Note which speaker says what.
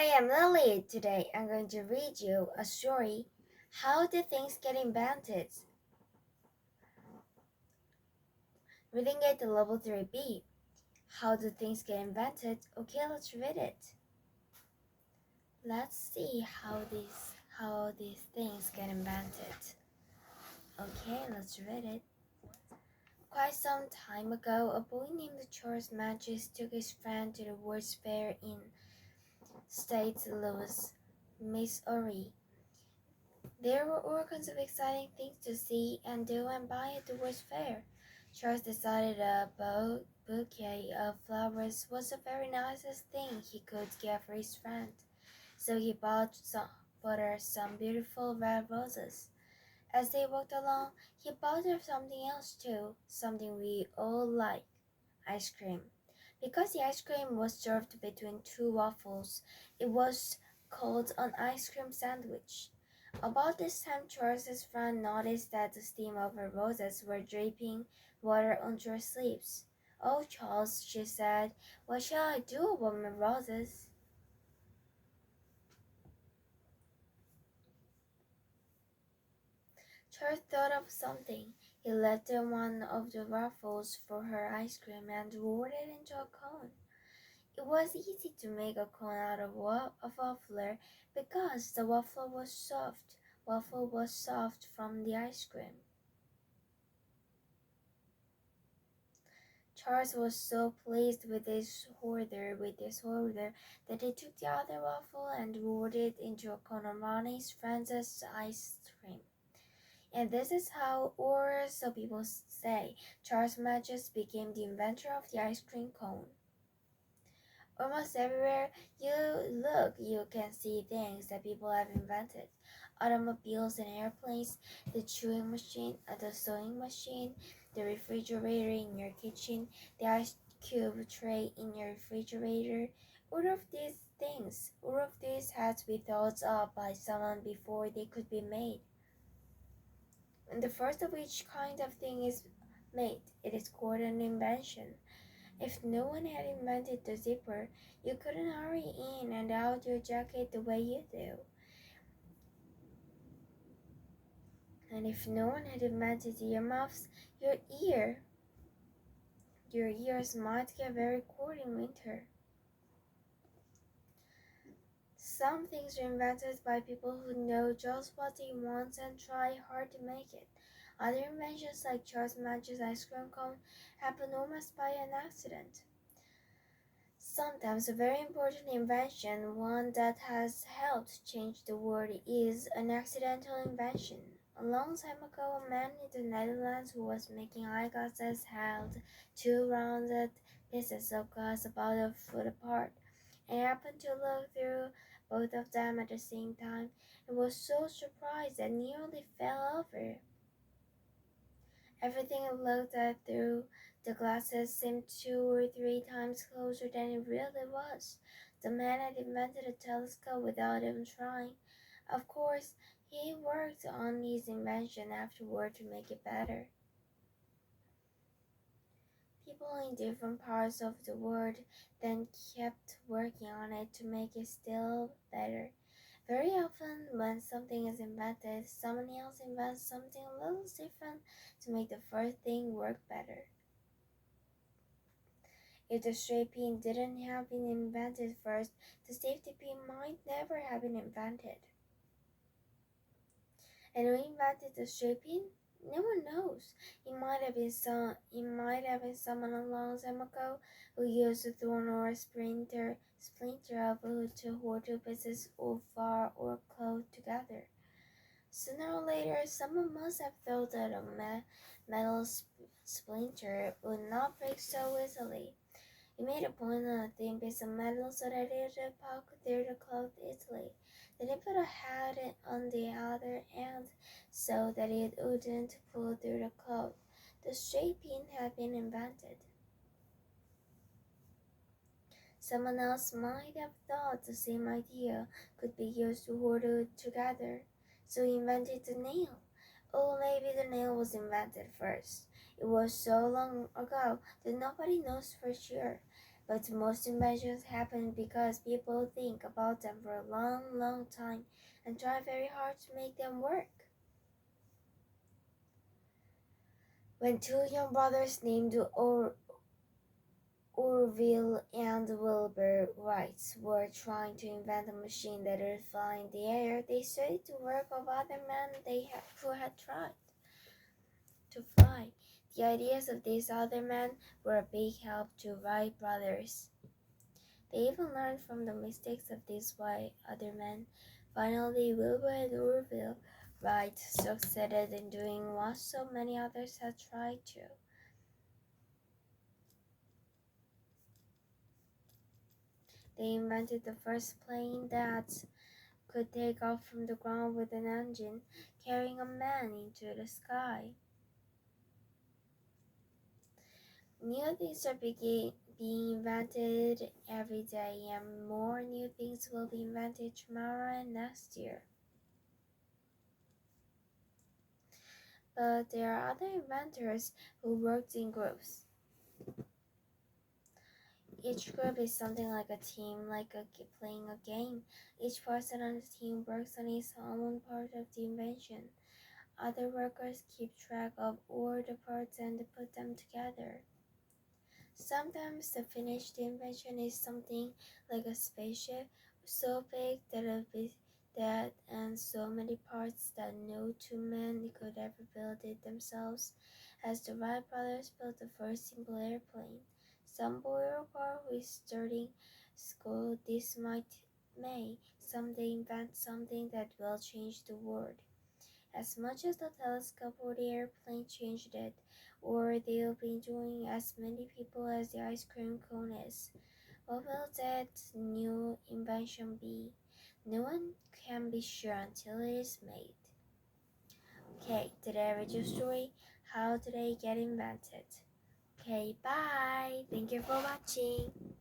Speaker 1: am Lily. Today I'm going to read you a story. How did things get invented? Reading it to level 3B. How do things get invented? Okay, let's read it. Let's see how these things get invented. Okay, let's read it. Quite some time ago, a boy named Charles Magis took his friend to the World's Fair in St. Louis, Missouri. There were all kinds of exciting things to see and do and buy at the World's Fair. Charles decided a bouquet of flowers was the very nicest thing he could get for his friend, so he bought her some beautiful red roses. As they walked along, he bought her something else too, something we all like, ice cream. Because the ice cream was served between two waffles, it was called an ice cream sandwich. About this time, Charles's friend noticed that the stem of her roses were dripping water onto her sleeves. "Oh, Charles," she said, "what shall I do about my roses?" Charles thought of something. He lifted one of the waffles for her ice cream and rolled it into a cone. It was easy to make a cone out of a waffler because the waffle was soft from the ice cream. Charles was so pleased with this order that he took the other waffle and rolled it into a cone around his friend's ice cream. And this is how, or so people say, Charles Matches became the inventor of the ice cream cone. Almost everywhere you look, you can see things that people have invented. Automobiles and airplanes, the chewing machine, the sewing machine, the refrigerator in your kitchen, the ice cube tray in your refrigerator. All of these had to be thought up by someone before they could be made. And the first of each kind of thing is made. It is called an invention. If no one had invented the zipper, you couldn't hurry in and out your jacket the way you do. And if no one had invented earmuffs, your ear your ears might get very cold in winter. Some things are invented by people who know just what they want and try hard to make it. Other inventions like Charles Match's ice cream cone happen almost by an accident. Sometimes a very important invention, one that has helped change the world, is an accidental invention. A long time ago, a man in the Netherlands who was making eyeglasses held two rounded pieces of glass about a foot apart, and happened to look through both of them at the same time, and was so surprised that nearly fell over. Everything he looked at through the glasses seemed 2 or 3 times closer than it really was. The man had invented a telescope without even trying. Of course, he worked on his invention afterward to make it better. People in different parts of the world then kept working on it to make it still better. Very often, when something is invented, someone else invents something a little different to make the first thing work better. If the straight pin didn't have been invented first, the safety pin might never have been invented. And who invented the straight pin? No one knows. It might have been someone a long time ago who used a thorn or a splinter of wood to hold two pieces of bar or cloth together. Sooner or later, someone must have thought that a metal splinter would not break so easily. He made a point on a thin piece of metal so that it would poke through the cloth easily. Then he put a hat on the other end so that it wouldn't pull through the cloth. The straight pin had been invented. Someone else might have thought the same idea could be used to hold it together, so he invented the nail. Oh, maybe the nail was invented first. It was so long ago that nobody knows for sure. But most inventions happen because people think about them for a long, long time and try very hard to make them work. When two young brothers named Orville and Wilbur Wright were trying to invent a machine that would fly in the air, they studied the work of other men who had tried to fly. The ideas of these other men were a big help to Wright brothers. They even learned from the mistakes of these other men. Finally, Wilbur and Orville Wright succeeded in doing what so many others had tried to. They invented the first plane that could take off from the ground with an engine, carrying a man into the sky. New things are being invented every day, and more new things will be invented tomorrow and next year. But there are other inventors who worked in groups. Each group is something like a team, playing a game. Each person on the team works on his own part of the invention. Other workers keep track of all the parts and put them together. Sometimes the finished invention is something like a spaceship, so big that and so many parts that no two men could ever build it themselves. As the Wright brothers built the first simple airplane, some boy or girl who is starting school this may someday invent something that will change the world. As much as the telescope or the airplane changed it, or they'll be doing as many people as the ice cream cone is. What will that new invention be? No one can be sure until it is made. Okay, did I read your story? How did they get invented? Okay, bye. Thank you for watching.